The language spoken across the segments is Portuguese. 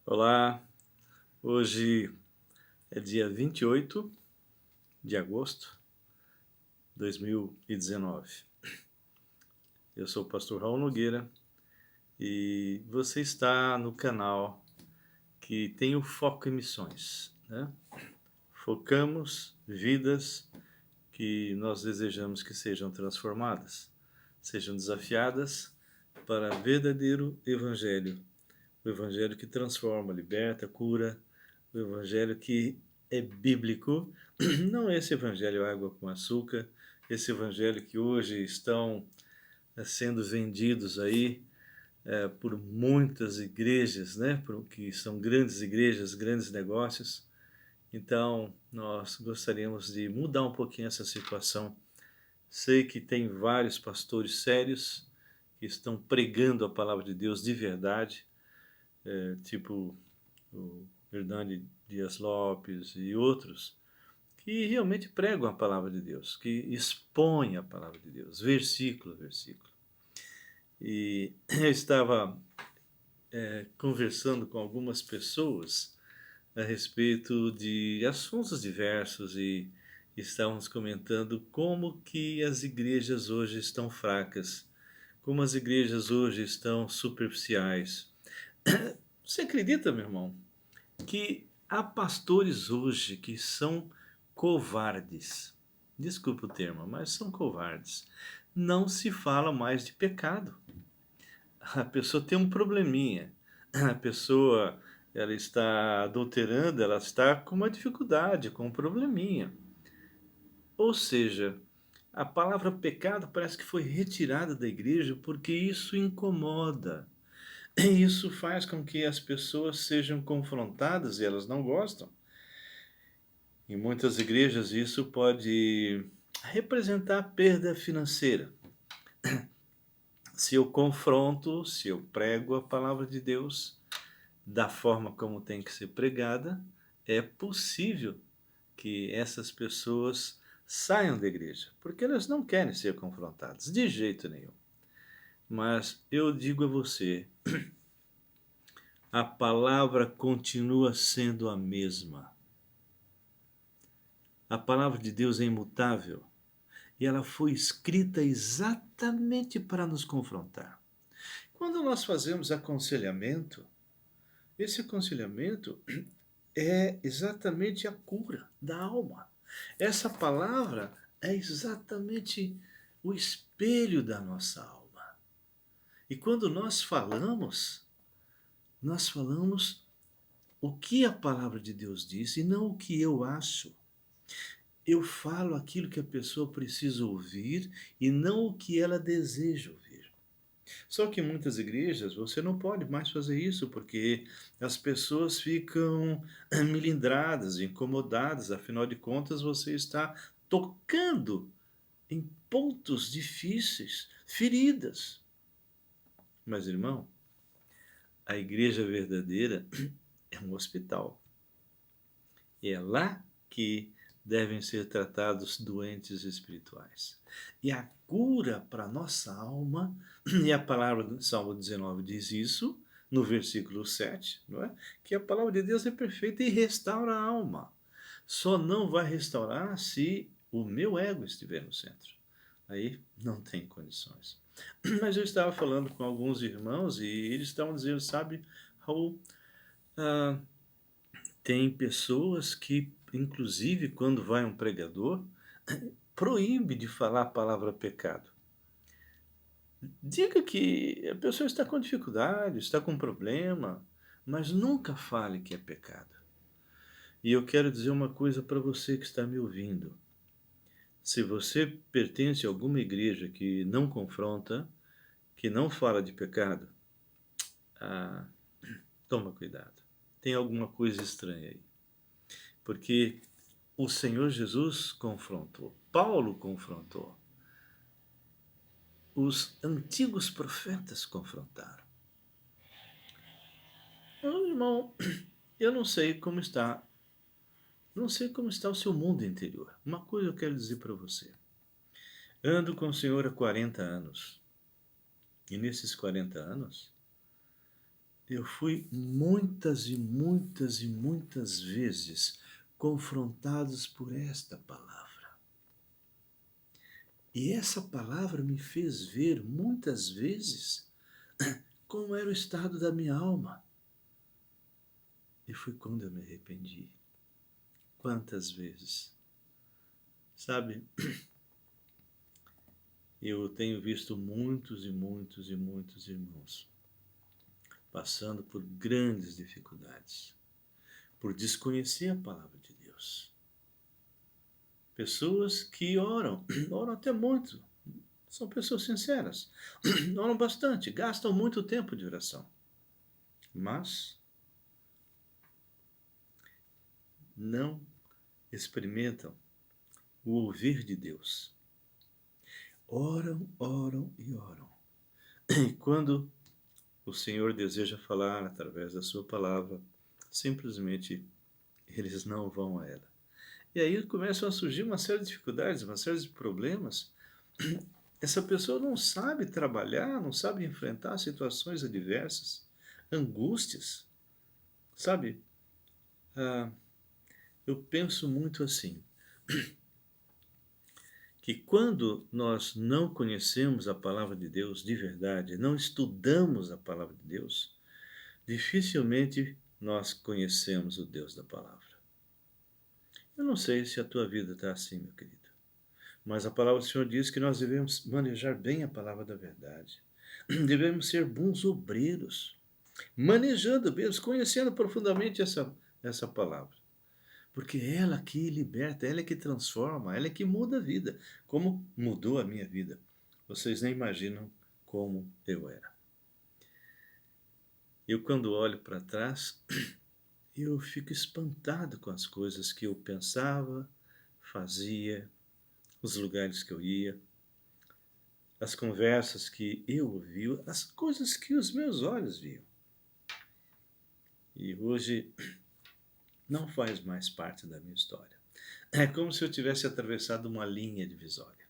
Olá, hoje é dia 28 de agosto de 2019. Eu sou o pastor Raul Nogueira e você está no canal que tem o foco em missões, né? Focamos vidas que nós desejamos que sejam transformadas, sejam desafiadas para verdadeiro evangelho. O evangelho que transforma, liberta, cura, o evangelho que é bíblico, não esse evangelho água com açúcar, esse evangelho que hoje estão sendo vendidos aí por muitas igrejas, né, que são grandes igrejas, grandes negócios. Então, nós gostaríamos de mudar um pouquinho essa situação. Sei que tem vários pastores sérios que estão pregando a palavra de Deus de verdade, tipo o Hernani Dias Lopes e outros, que realmente pregam a palavra de Deus, que expõem a palavra de Deus, versículo a versículo. E eu estava conversando com algumas pessoas a respeito de assuntos diversos e estávamos comentando como que as igrejas hoje estão fracas, como as igrejas hoje estão superficiais. Você acredita, meu irmão, que há pastores hoje que são covardes? Desculpa o termo, mas são covardes. Não se fala mais de pecado. A pessoa tem um probleminha. A pessoa, ela está adulterando, ela está com uma dificuldade, com um probleminha. Ou seja, a palavra pecado parece que foi retirada da igreja porque isso incomoda. E isso faz com que as pessoas sejam confrontadas e elas não gostam. Em muitas igrejas isso pode representar perda financeira. Se eu confronto, se eu prego a palavra de Deus da forma como tem que ser pregada, é possível que essas pessoas saiam da igreja, porque elas não querem ser confrontadas, de jeito nenhum. Mas eu digo a você, a palavra continua sendo a mesma. A palavra de Deus é imutável e ela foi escrita exatamente para nos confrontar. Quando nós fazemos aconselhamento, esse aconselhamento é exatamente a cura da alma. Essa palavra é exatamente o espelho da nossa alma. E quando nós falamos o que a palavra de Deus diz e não o que eu acho. Eu falo aquilo que a pessoa precisa ouvir e não o que ela deseja ouvir. Só que em muitas igrejas você não pode mais fazer isso porque as pessoas ficam melindradas, incomodadas, afinal de contas você está tocando em pontos difíceis, feridas. Mas irmão, a igreja verdadeira é um hospital. E é lá que devem ser tratados doentes espirituais. E a cura para a nossa alma, e a palavra do Salmo 19 diz isso, no versículo 7, não é? Que a palavra de Deus é perfeita e restaura a alma. Só não vai restaurar se o meu ego estiver no centro. Aí não tem condições. Mas eu estava falando com alguns irmãos e eles estavam dizendo, sabe, Raul, ah, tem pessoas que, inclusive, quando vai um pregador, proíbe de falar a palavra pecado. Diga que a pessoa está com dificuldade, está com problema, mas nunca fale que é pecado. E eu quero dizer uma coisa para você que está me ouvindo. Se você pertence a alguma igreja que não confronta, que não fala de pecado, ah, toma cuidado. Tem alguma coisa estranha aí. Porque o Senhor Jesus confrontou, Paulo confrontou, os antigos profetas confrontaram. Meu irmão, eu não sei como está o seu mundo interior. Uma coisa eu quero dizer para você. Ando com o Senhor há 40 anos. E nesses 40 anos, eu fui muitas e muitas e muitas vezes confrontados por esta palavra. E essa palavra me fez ver muitas vezes como era o estado da minha alma. E foi quando eu me arrependi. Quantas vezes? Sabe, eu tenho visto muitos e muitos e muitos irmãos passando por grandes dificuldades, por desconhecer a palavra de Deus. Pessoas que oram, oram até muito, são pessoas sinceras, oram bastante, gastam muito tempo de oração, mas não experimentam o ouvir de Deus. Oram, oram e oram. E quando o Senhor deseja falar através da sua palavra, simplesmente eles não vão a ela. E aí começam a surgir uma série de dificuldades, uma série de problemas. Essa pessoa não sabe trabalhar, não sabe enfrentar situações adversas, angústias. Sabe, eu penso muito assim, que quando nós não conhecemos a palavra de Deus de verdade, não estudamos a palavra de Deus, dificilmente nós conhecemos o Deus da palavra. Eu não sei se a tua vida está assim, meu querido, mas a palavra do Senhor diz que nós devemos manejar bem a palavra da verdade. Devemos ser bons obreiros, manejando mesmo, conhecendo profundamente essa palavra. Porque é ela que liberta, ela é que transforma, ela é que muda a vida, como mudou a minha vida. Vocês nem imaginam como eu era. Eu, quando olho para trás, eu fico espantado com as coisas que eu pensava, fazia, os lugares que eu ia, as conversas que eu ouvia, as coisas que os meus olhos viam. E hoje não faz mais parte da minha história. É como se eu tivesse atravessado uma linha divisória.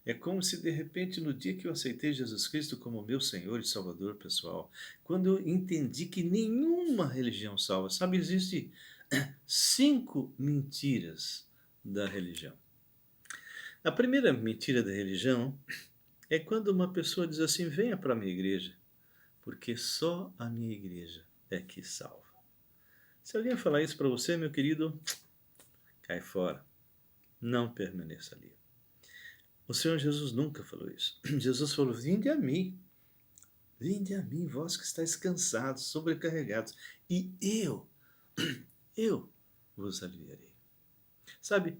É como se, de repente, no dia que eu aceitei Jesus Cristo como meu Senhor e Salvador pessoal, quando eu entendi que nenhuma religião salva, sabe, existe 5 mentiras da religião. A primeira mentira da religião é quando uma pessoa diz assim: venha para a minha igreja, porque só a minha igreja é que salva. Se alguém falar isso para você, meu querido, cai fora. Não permaneça ali. O Senhor Jesus nunca falou isso. Jesus falou: vinde a mim, vós que estáis cansados, sobrecarregados, e eu vos aliviarei. Sabe,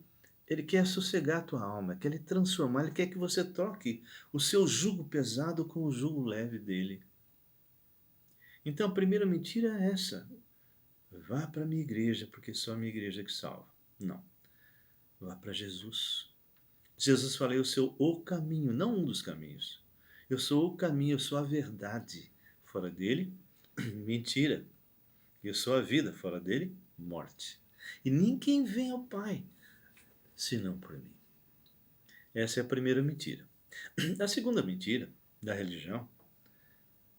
Ele quer sossegar a tua alma, quer lhe transformar, Ele quer que você troque o seu jugo pesado com o jugo leve dele. Então a primeira mentira é essa: vá para a minha igreja, porque só a minha igreja que salva. Não, vá para Jesus. Jesus fala: eu sou o caminho, não um dos caminhos. Eu sou o caminho, eu sou a verdade. Fora dele, mentira. Eu sou a vida, fora dele, morte. E ninguém vem ao Pai senão por mim. Essa é a primeira mentira. A segunda mentira da religião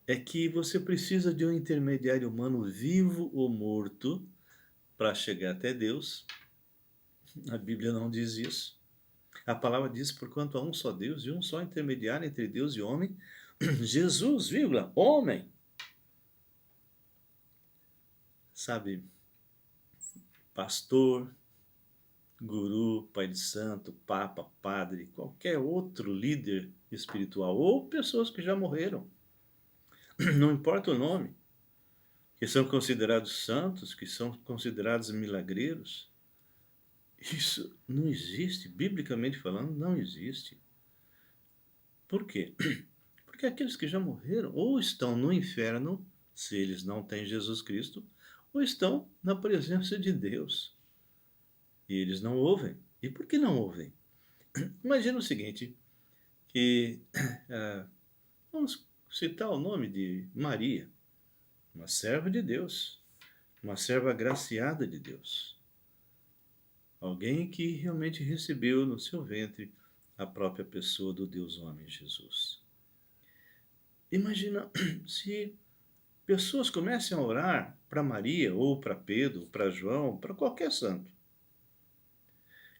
é que você precisa de um intermediário humano vivo ou morto para chegar até Deus. A Bíblia não diz isso. A palavra diz: porquanto há um só Deus e um só intermediário entre Deus e homem, Jesus, vírgula, homem. Sabe, pastor, guru, pai de santo, papa, padre, qualquer outro líder espiritual, ou pessoas que já morreram, não importa o nome, que são considerados santos, que são considerados milagreiros, isso não existe, biblicamente falando, não existe. Por quê? Porque aqueles que já morreram ou estão no inferno, se eles não têm Jesus Cristo, ou estão na presença de Deus. E eles não ouvem. E por que não ouvem? Imagina o seguinte, que vamos citar o nome de Maria, uma serva de Deus, uma serva agraciada de Deus. Alguém que realmente recebeu no seu ventre a própria pessoa do Deus homem Jesus. Imagina se pessoas comecem a orar para Maria, ou para Pedro, para João, para qualquer santo.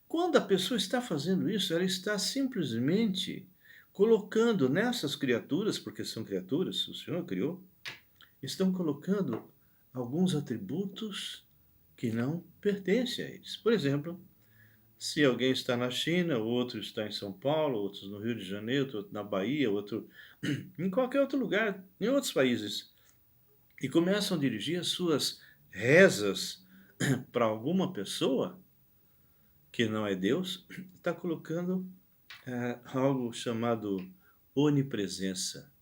Quando a pessoa está fazendo isso, ela está simplesmente colocando nessas criaturas, porque são criaturas, o Senhor criou, estão colocando alguns atributos que não pertencem a eles. Por exemplo, se alguém está na China, outro está em São Paulo, outros no Rio de Janeiro, outro na Bahia, outro em qualquer outro lugar, em outros países, e começam a dirigir as suas rezas para alguma pessoa que não é Deus, está colocando algo chamado onipresença,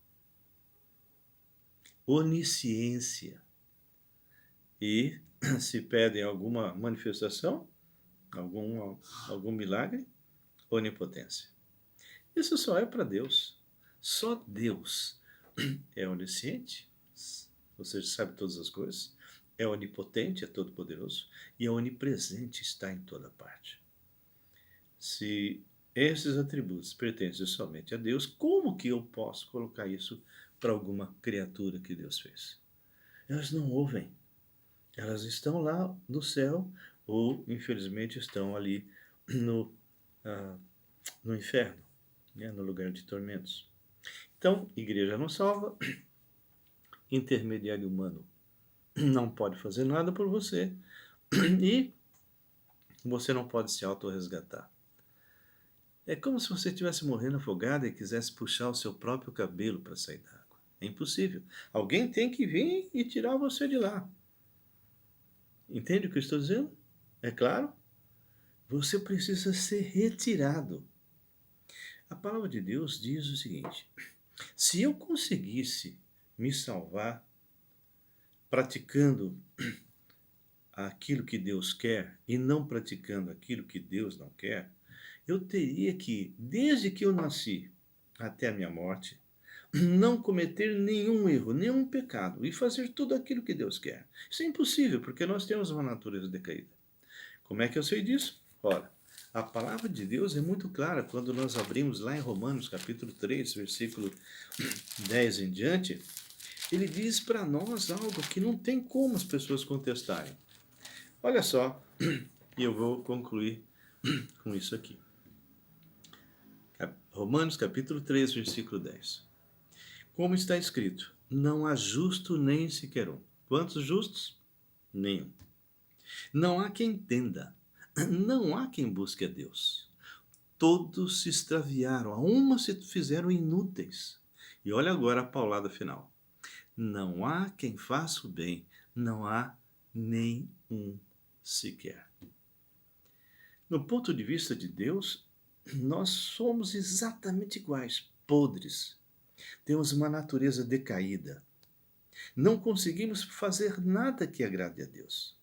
onisciência. E se pedem alguma manifestação, algum milagre, onipotência. Isso só é para Deus. Só Deus é onisciente, ou seja, sabe todas as coisas, é onipotente, é todo-poderoso, e é onipresente, está em toda parte. Se esses atributos pertencem somente a Deus, como que eu posso colocar isso para alguma criatura que Deus fez? Elas não ouvem. Elas estão lá no céu ou, infelizmente, estão ali no, ah, no inferno, né, no lugar de tormentos. Então, igreja não salva, intermediário humano não pode fazer nada por você e você não pode se autorresgatar. É como se você estivesse morrendo afogado e quisesse puxar o seu próprio cabelo para sair da água. É impossível. Alguém tem que vir e tirar você de lá. Entende o que eu estou dizendo? É claro? Você precisa ser retirado. A palavra de Deus diz o seguinte: se eu conseguisse me salvar praticando aquilo que Deus quer e não praticando aquilo que Deus não quer, eu teria que, desde que eu nasci até a minha morte, não cometer nenhum erro, nenhum pecado e fazer tudo aquilo que Deus quer. Isso é impossível, porque nós temos uma natureza decaída. Como é que eu sei disso? Ora, a palavra de Deus é muito clara quando nós abrimos lá em Romanos capítulo 3, versículo 10 em diante. Ele diz para nós algo que não tem como as pessoas contestarem. Olha só, e eu vou concluir com isso aqui. Romanos capítulo 3, versículo 10. Como está escrito, não há justo nem sequer um. Quantos justos? Nenhum. Não há quem entenda. Não há quem busque a Deus. Todos se extraviaram, a uma se fizeram inúteis. E olha agora a paulada final. Não há quem faça o bem, não há nem um sequer. No ponto de vista de Deus, nós somos exatamente iguais, podres. Temos uma natureza decaída. Não conseguimos fazer nada que agrade a Deus.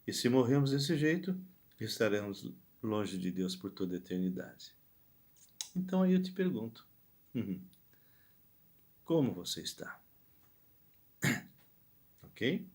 E se morrermos desse jeito, estaremos longe de Deus por toda a eternidade. Então aí eu te pergunto, como você está? Ok?